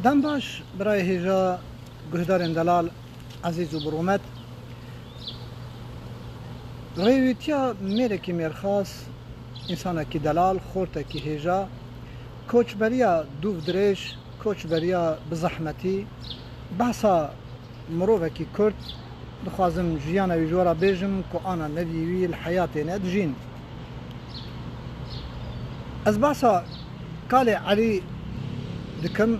دم باش برای هجا گهدار دلال عزیز و برومت ریویتیا میره که میرخواست انسان کی دلال خورت کی هجا کوچ بریا دوف درش کوچ بریا بزحمتی بحثا مروه کی کرد دخوازم جیانا ویجورا بیجم که آنا نبیوی الحیات ندجین از بحثا قال علی دکم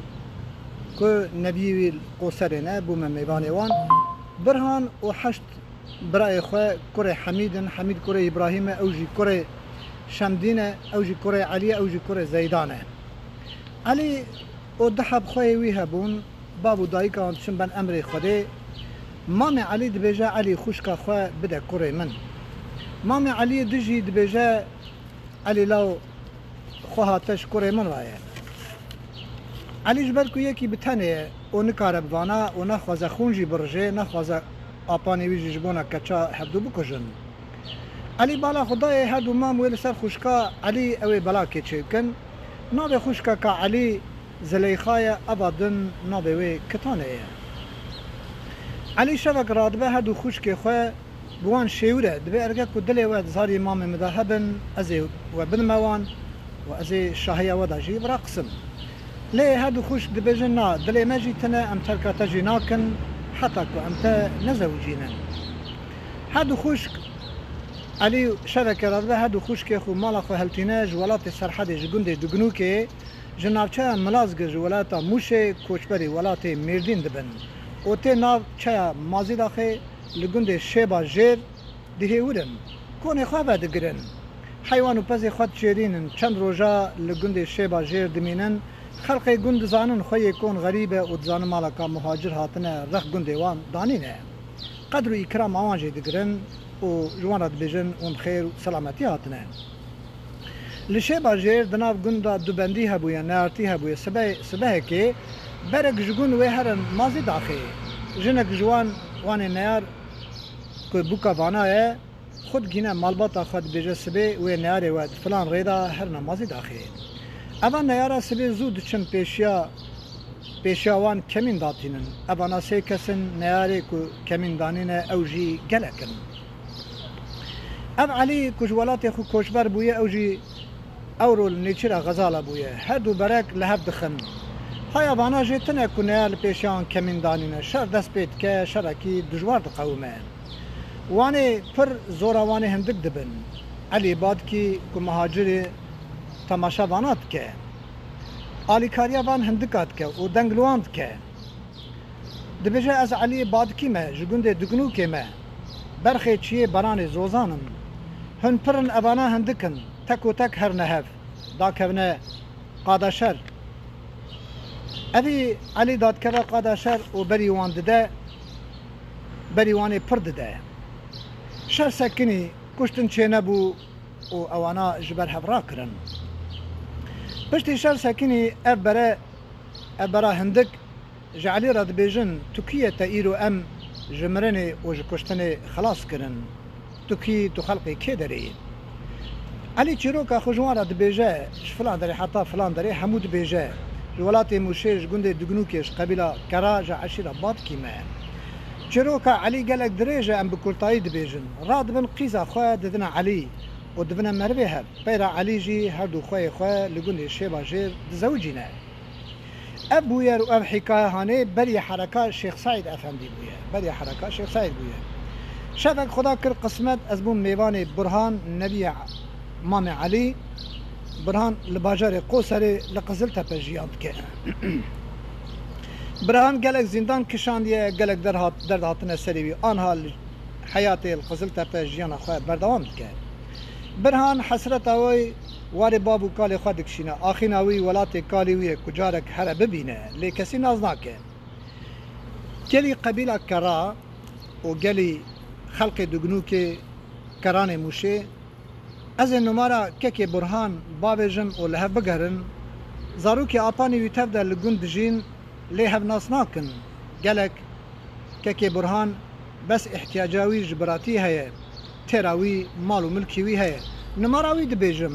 که نبیوی قوسرینه بوم میوانیوان برهان و حشت برای خواه کره حمید کره ابراهیم اوجی کره شمدینه اوجی کره علی اوجی کره زیدانه علی و دحب خواه وی هبون بابو دایی که آنتشن بن امر خوده مام علی دبیجه علی خوشکا خواه بده کره من مام علی دجی دبیجه علی لو خواهاتش کره من وایه علی جبر کو یکی بتنه و نکاره بوانا و نخوازه خونجی برجه نخوازه آپانی ویجی جبونا کچا هبدو بکجن علی بالا خدای هدو مام ویل سر خوشکا علی اوی بلا که چه کن نابه خوشکا که علی زلیخای ابادن نابه وی کتانه علی شوک رادبه هدو خوشک خواه بوان شیوره دبه ارگه که دلی وید زاری امام مدهبن ازی و بن موان و ازی شاهیه ودا جی براقسم ليه هادو خوش دبيجن نا دلي ما جيتنا ام تركا تجي ناكن حتى كو امتا نزوجينا هادو خوش علي شبكة رضا هادو خوش كيخو مالا خو هلتيناج ولات السرحدي جگوندي دگنوكي جنابچا ملازگج ولاتا موشي کوچبري ولاتي ميردين دبن اوتي ناو چا مازي داخي لگوندي شيبا جير دهيورن كوني خواه دگرن حيوانو پزي خود شيرينن چند روجا لگوندي شيبا جير دمينن خلقی گند زانن خوی کون غریبه و زان مالکا مهاجر هاتنه رخ گند وان دانینه قدر و اکرام آوانجه دگرن و جوان رد بیجن و خیر و سلامتی هاتنه لشه باجر دناف گند دوبندی هبویا نارتی هبویا سبه که برگ جگون و هرن مازی داخل جنک جوان وان نیار که بوکا وانایه خود گینه مالباتا خود بیجه سبه و نیاره و فلان ریدا هر نمازی داخل اما نیارا سبی زود چن پیشیاوان کمین داتینن اما ناسی کسن نیاری که کمین دانینه اوجی گلکن ام علی کجوالات خو کوچبر بویه اوجی اورول نیچرا غزاله بویه هر دو برک لحب دخن های ابانا جیتنه که نیار پیشیان کمین دانینه شر دست بید که شرکی دجوار دقومه وانی پر زوروانی هندک دبن علی باد که مهاجری تماشا وانات که آلیکاریا وان هندکات که و دنگلواند که دبیجه از علی بادکی ما جگونده دگنو که ما برخی چیه بران زوزانم هن پرن ابانا هندکن تک و تک هر نهف دا کونه قادشر اوی علی داد که قادشر و بریوان دده بریوان پر دده شر سکنی کشتن چه نبو و اوانا جبر هفرا کرن پشتی شر سکنی ابرا هندک جعلی راد بیجن ترکیه تا ایرو ام جمرنه و جکشتنه خلاص کرن ترکی تو خلقی که داری علی چیروکا خوشوان راد بیجه فلان داری حتی فلان داری حمود بیجه جوالات موشیش گنده دگنوکش قبیله کراج عشیره باد کیمه چیروکا علی گلک دریجه ام بکرتایی دبیجن راد بن قیزا خواه ددنا علی و دبنا مروه هر پیرا علی جی هر دو خواه لگون شیبا جیر دزوجینه اب بویر و اب حکایه هانه بری حرکا شیخ سعید افندی بویه شفک خدا کر قسمت از بون میوان برهان نبی مام علی برهان لباجار قوسر لقزل تپه جیاند که برهان گلک زندان کشاندیه گلک درد هاتنه سریوی آنها حیات القزل تپه جیان خواه بردوام که برهان حسرت اوی واری بابو کالی خود کشینه آخین اوی ولات کالی وی کجارک هر ببینه لی کسی ناز ناکه گلی قبیله کرا و گلی خلق دگنو که کران موشه از نمارا که برهان باویجن و لحب بگرن زارو که آپانی وی تفده لگون دجین لی هب ناس ناکن گلک که برهان بس احتیاجاوی جبراتی هیه تراوی مال و ملکی وی هیه نماراوی دبیجم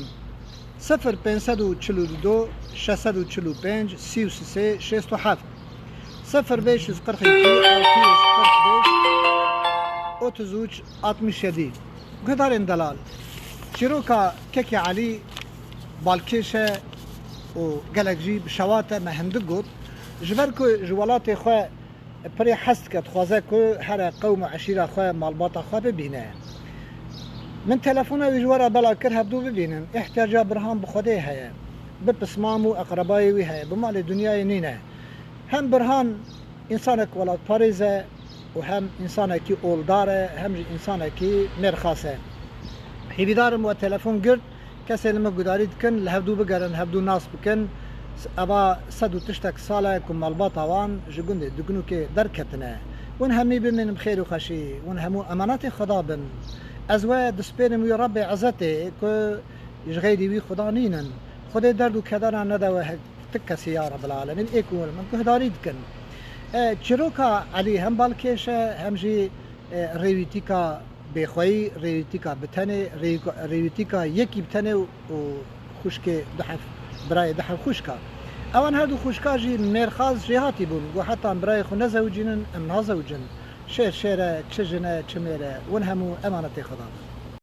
0542 645 33 67 0542 32 67 قدر دلال شروكا كيكي علي بالكيشة وقالك جيب شواته ما هندقوت جبركو جوالاتي خواه بري حست كت خوازاكو هر قوم عشيرة خواه مالباتا خواه ببينه من تلفونه وجوارا بلا كرها بدو ببينن احتياجا برهان بخوده هيا ببسمامو اقربائي وهيا بمال الدنيا نينه هم برهان انسانك ولاد باريزه وهم انسانك اولداره هم انسانك مرخصه حيبدارم و تلفون قرد كسي لما قداري دكن لهبدو بقرن هبدو ناس بكن ابا صدو تشتك صالة كم مالباطا وان جقند دقنو كي دركتنا ون همي بمن بخير وخشي ون همو اماناتي خضابن ازوا دسبيرم وي ربي عزتي كو يجغيدي وي خدا نينن خدي دردو كدرا ندوا تكسي يا رب العالمين ايكول من كهداري دكن چروكا علي هم بالكيشة هم جي ريويتيكا بخوي ريويتيكا بتنه ريويتيكا يكي بتنه وخشكي دحف براي دحف خشكا اوان هادو خشكا جي مرخاز جهاتي بون وحتى براي خو نزوجين ام نزوجن شير شيره تشجنه تشميره ونهمو امانتي خضار